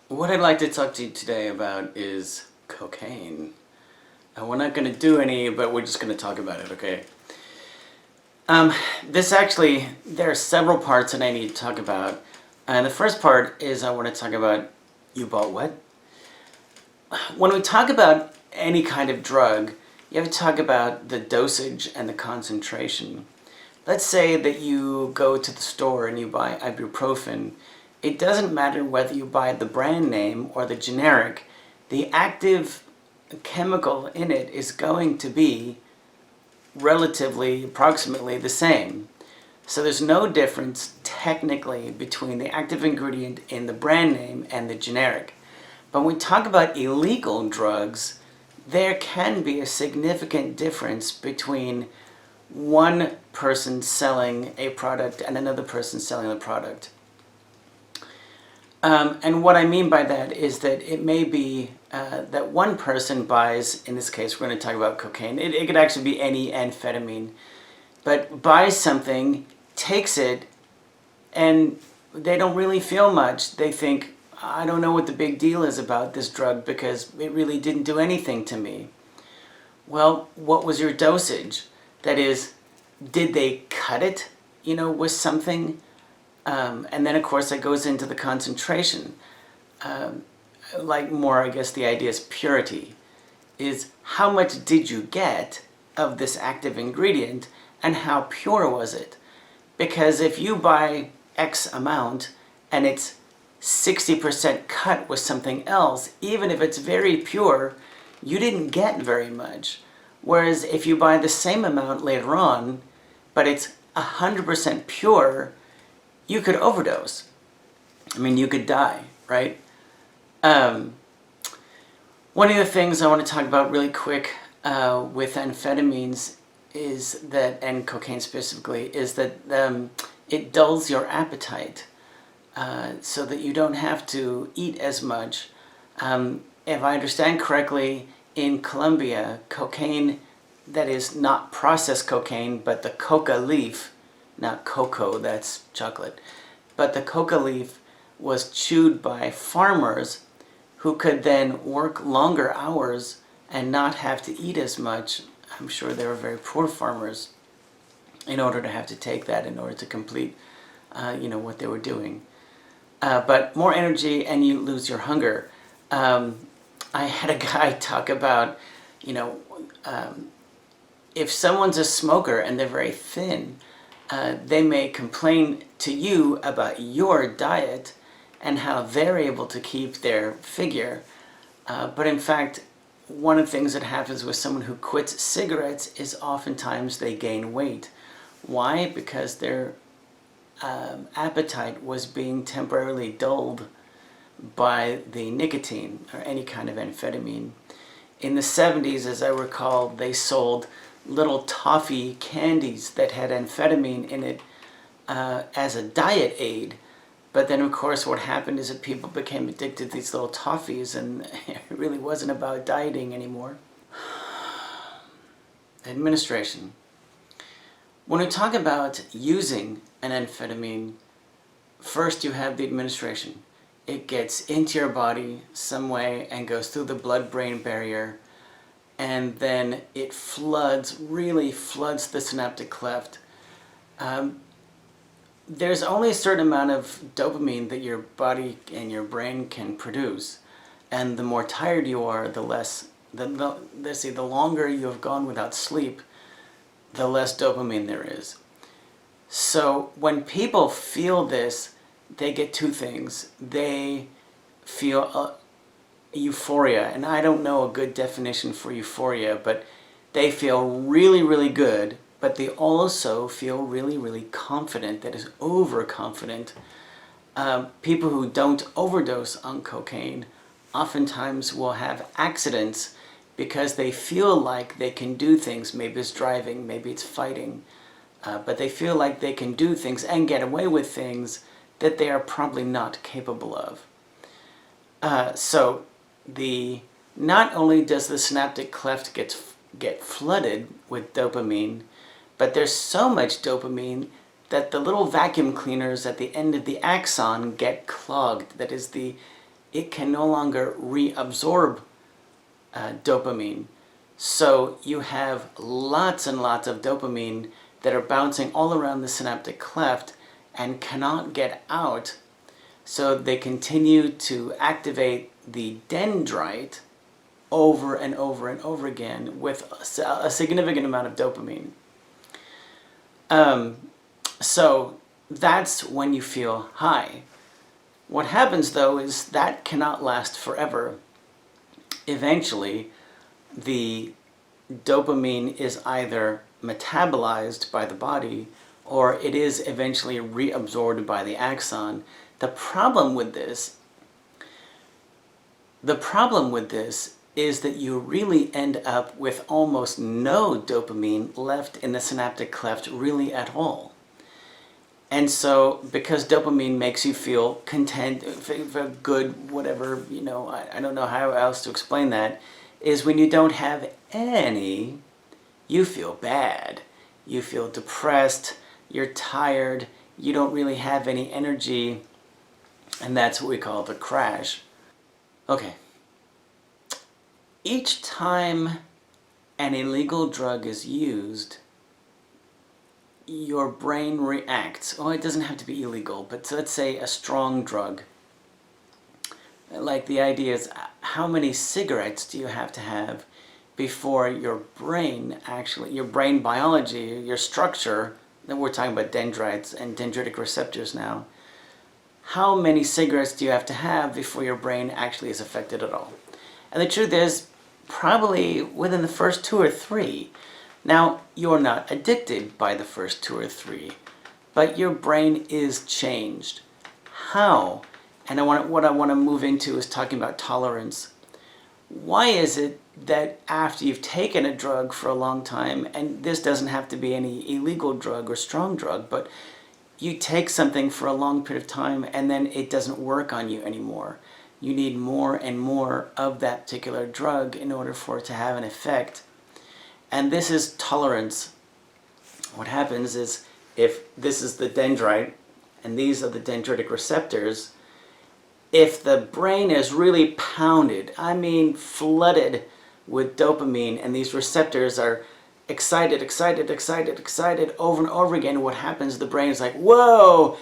What I'd like to talk to you today about is cocaine. We're not going to do any, but we're just going to talk about it, okay? There are several parts that I need to talk about. And the first part is I want to talk about you bought what? When we talk about any kind of drug, you have to talk about the dosage and the concentration. Let's say that you go to the store and you buy ibuprofen. It doesn't matter whether you buy the brand name or the generic. The active chemical in it is going to be approximately the same. So there's no difference technically between the active ingredient in the brand name and the generic. But when we talk about illegal drugs, there can be a significant difference between one person selling a product and another person selling the product. And what I mean by that is that it may be that one person buys, in this case we're going to talk about cocaine, it could actually be any amphetamine, but buys something, takes it, and they don't really feel much. They think, I don't know what the big deal is about this drug because it really didn't do anything to me. Well, what was your dosage? That is, did they cut it, with something? And then, of course, that goes into the concentration. I guess the idea is purity. Is how much did you get of this active ingredient and how pure was it? Because if you buy X amount and it's 60% cut with something else, even if it's very pure, you didn't get very much. Whereas if you buy the same amount later on, but it's 100% pure, you could overdose. You could die, right? One of the things I want to talk about really quick with amphetamines is that, and cocaine specifically, is that it dulls your appetite so that you don't have to eat as much. If I understand correctly, in Colombia, cocaine that is not processed cocaine, but the coca leaf, not cocoa, that's chocolate, but the coca leaf was chewed by farmers who could then work longer hours and not have to eat as much. I'm sure they were very poor farmers in order to have to take that in order to complete what they were doing. But more energy and you lose your hunger. I had a guy talk about, if someone's a smoker and they're very thin, they may complain to you about your diet and how they're able to keep their figure. But in fact, one of the things that happens with someone who quits cigarettes is oftentimes they gain weight. Why? Because their appetite was being temporarily dulled by the nicotine or any kind of amphetamine. In the 70s, as I recall, they sold little toffee candies that had amphetamine in it as a diet aid. But then, of course, what happened is that people became addicted to these little toffees, and it really wasn't about dieting anymore. Administration. When we talk about using an amphetamine, first you have the administration. It gets into your body some way and goes through the blood-brain barrier, and then it really floods the synaptic cleft. There's only a certain amount of dopamine that your body and your brain can produce, and the more tired you are, the longer you have gone without sleep, the less dopamine there is. So when people feel this, they get two things. They feel euphoria, and I don't know a good definition for euphoria, but they feel really, really good, but they also feel really, really confident, that is overconfident. People who don't overdose on cocaine oftentimes will have accidents because they feel like they can do things. Maybe it's driving, maybe it's fighting, but they feel like they can do things and get away with things that they are probably not capable of. So not only does the synaptic cleft get flooded with dopamine, but there's so much dopamine that the little vacuum cleaners at the end of the axon get clogged. That is, the it can no longer reabsorb dopamine. So you have lots and lots of dopamine that are bouncing all around the synaptic cleft and cannot get out. So they continue to activate the dendrite over and over and over again with a significant amount of dopamine. So that's when you feel high. What happens though is that cannot last forever. Eventually, the dopamine is either metabolized by the body or it is eventually reabsorbed by the axon. The problem with this is that you really end up with almost no dopamine left in the synaptic cleft really at all. And so, because dopamine makes you feel content, good, whatever, I don't know how else to explain that, is when you don't have any, you feel bad. You feel depressed, you're tired, you don't really have any energy, and that's what we call the crash. Okay. Each time an illegal drug is used, your brain reacts. Oh, it doesn't have to be illegal, but so let's say a strong drug. Like the idea is, how many cigarettes do you have to have before your brain your brain biology, your structure, then we're talking about dendrites and dendritic receptors now, how many cigarettes do you have to have before your brain actually is affected at all? And the truth is, probably within the first 2 or 3. Now, you're not addicted by the first 2 or 3, but your brain is changed. How? And what I want to move into is talking about tolerance. Why is it that after you've taken a drug for a long time, and this doesn't have to be any illegal drug or strong drug, but you take something for a long period of time and then it doesn't work on you anymore. You need more and more of that particular drug in order for it to have an effect. And this is tolerance. What happens is, if this is the dendrite and these are the dendritic receptors, if the brain is really pounded, I mean flooded with dopamine, and these receptors are excited over and over again, what happens, the brain is like, whoa,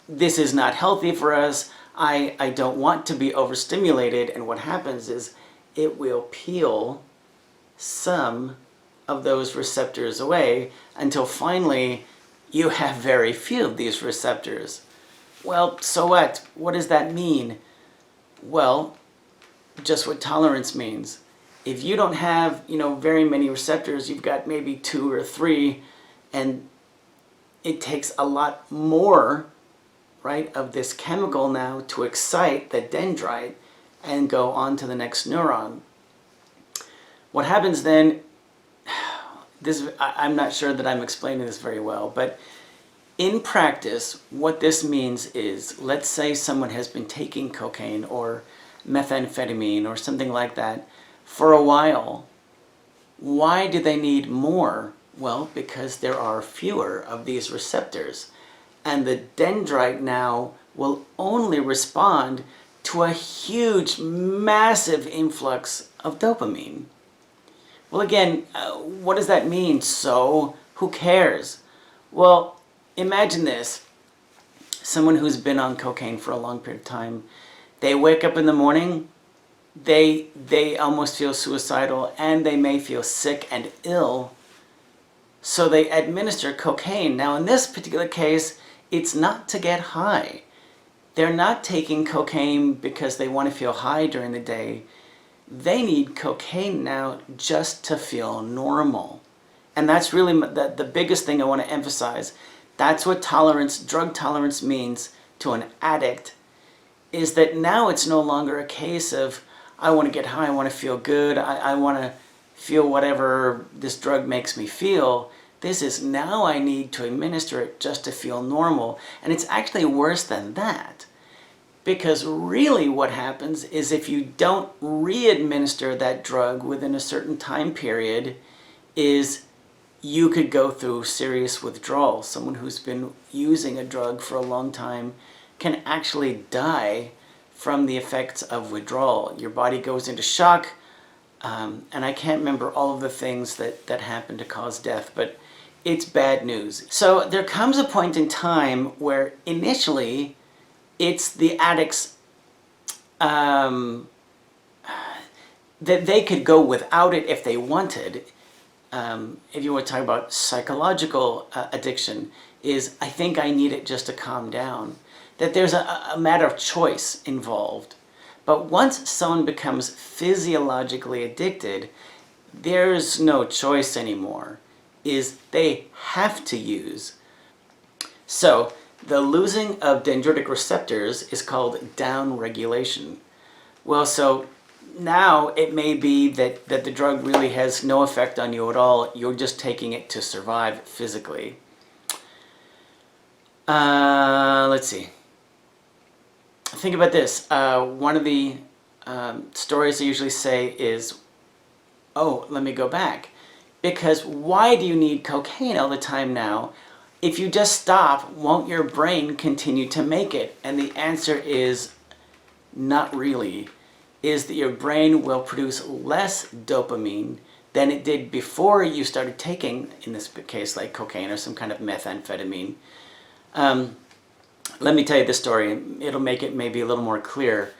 this is not healthy for us. I don't want to be overstimulated. And what happens is it will peel some of those receptors away until finally you have very few of these receptors. Well, so what? What does that mean? Well, just what tolerance means. If you don't have, very many receptors, you've got maybe 2 or 3, and it takes a lot more, right, of this chemical now to excite the dendrite and go on to the next neuron. What happens then, I'm not sure that I'm explaining this very well, but in practice, what this means is, let's say someone has been taking cocaine or methamphetamine or something like that for a while. Why do they need more? Well, because there are fewer of these receptors. And the dendrite now will only respond to a huge, massive influx of dopamine. Well, again, what does that mean? So, who cares? Well, imagine this. Someone who's been on cocaine for a long period of time, they wake up in the morning, they almost feel suicidal, and they may feel sick and ill. So they administer cocaine. Now, in this particular case, it's not to get high. They're not taking cocaine because they want to feel high during the day. They need cocaine now just to feel normal. And that's really the biggest thing I want to emphasize. That's what drug tolerance means to an addict, is that now it's no longer a case of, I want to get high, I want to feel good, I want to feel whatever this drug makes me feel. This is, now I need to administer it just to feel normal. And it's actually worse than that. Because really what happens is, if you don't re-administer that drug within a certain time period, is you could go through serious withdrawal. Someone who's been using a drug for a long time can actually die from the effects of withdrawal. Your body goes into shock, and I can't remember all of the things that happen to cause death, but it's bad news. So there comes a point in time where initially it's the addicts that they could go without it if they wanted. If you want to talk about psychological addiction, is I think I need it just to calm down. That there's a matter of choice involved. But once someone becomes physiologically addicted, there's no choice anymore. Is they have to use. So the losing of dendritic receptors is called downregulation. Well, so now it may be that the drug really has no effect on you at all. You're just taking it to survive physically. Let's see. Think about this. One of the stories I usually say is, oh, let me go back. Because why do you need cocaine all the time now? If you just stop, won't your brain continue to make it? And the answer is not really. Is that your brain will produce less dopamine than it did before you started taking, in this case, like cocaine or some kind of methamphetamine. Let me tell you this story. It'll make it maybe a little more clear.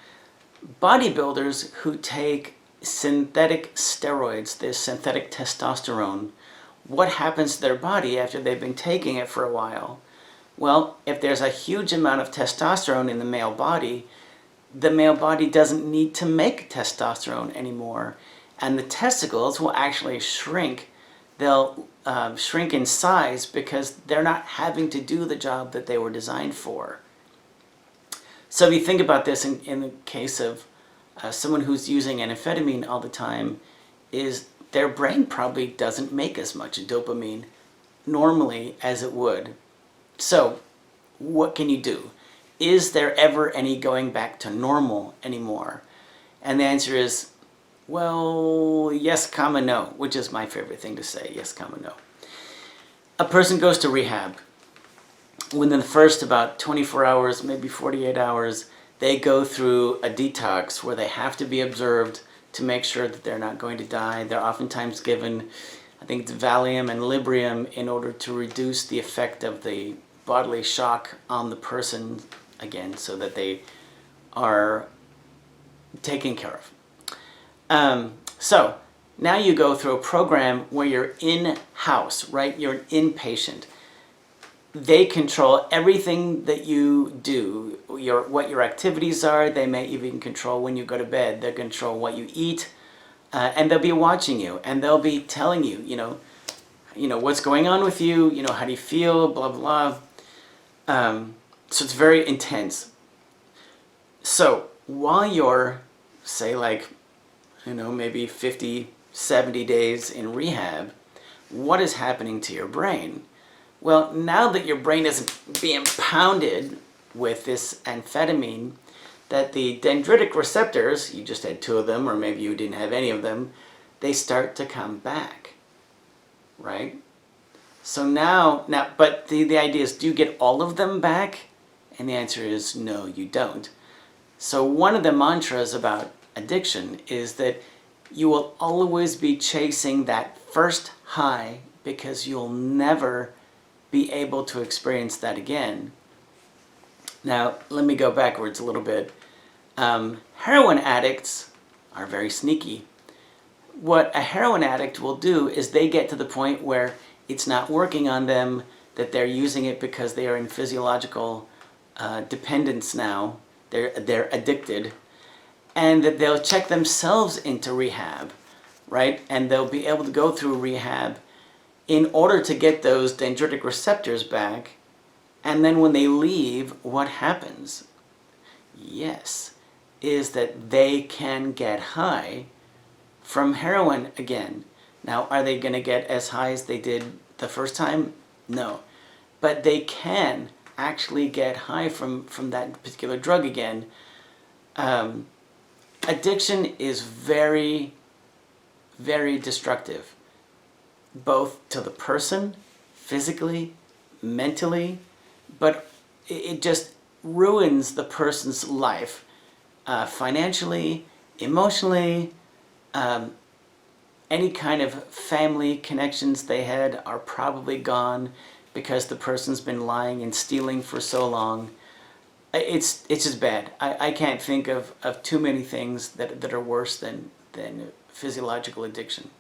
Bodybuilders who take synthetic steroids, this synthetic testosterone, what happens to their body after they've been taking it for a while? Well, if there's a huge amount of testosterone in the male body doesn't need to make testosterone anymore, and the testicles will actually shrink. They'll shrink in size because they're not having to do the job that they were designed for. So if you think about this in the case of someone who's using amphetamine all the time, is their brain probably doesn't make as much dopamine normally as it would. So what can you do? Is there ever any going back to normal anymore? And the answer is, well, yes, comma, no, which is my favorite thing to say, yes, comma, no. A person goes to rehab. Within the first about 24 hours, maybe 48 hours, they go through a detox where they have to be observed to make sure that they're not going to die. They're oftentimes given, I think it's Valium and Librium, in order to reduce the effect of the bodily shock on the person again, so that they are taken care of. So now you go through a program where you're in-house, right? You're an inpatient. They control everything that you do, what your activities are. They may even control when you go to bed. They'll control what you eat, and they'll be watching you, and they'll be telling you, you know what's going on with you, how do you feel, blah, blah, blah. So it's very intense. So while you're, say, like, maybe 50, 70 days in rehab, what is happening to your brain? Well, now that your brain isn't being pounded with this amphetamine, that the dendritic receptors, you just had 2 of them, or maybe you didn't have any of them, they start to come back, right? So now, but the idea is, do you get all of them back? And the answer is no, you don't. So one of the mantras about addiction is that you will always be chasing that first high because you'll never be able to experience that again. Now, let me go backwards a little bit. Heroin addicts are very sneaky. What a heroin addict will do is they get to the point where it's not working on them, that they're using it because they are in physiological dependence now. They're addicted, and that they'll check themselves into rehab, right? And they'll be able to go through rehab in order to get those dendritic receptors back. And then when they leave, what happens? Yes, is that they can get high from heroin again. Now, are they going to get as high as they did the first time? No. But they can actually get high from that particular drug again. Addiction is very, very destructive, both to the person, physically, mentally, but it just ruins the person's life financially, emotionally, any kind of family connections they had are probably gone because the person's been lying and stealing for so long. It's just bad. I can't think of too many things that are worse than physiological addiction.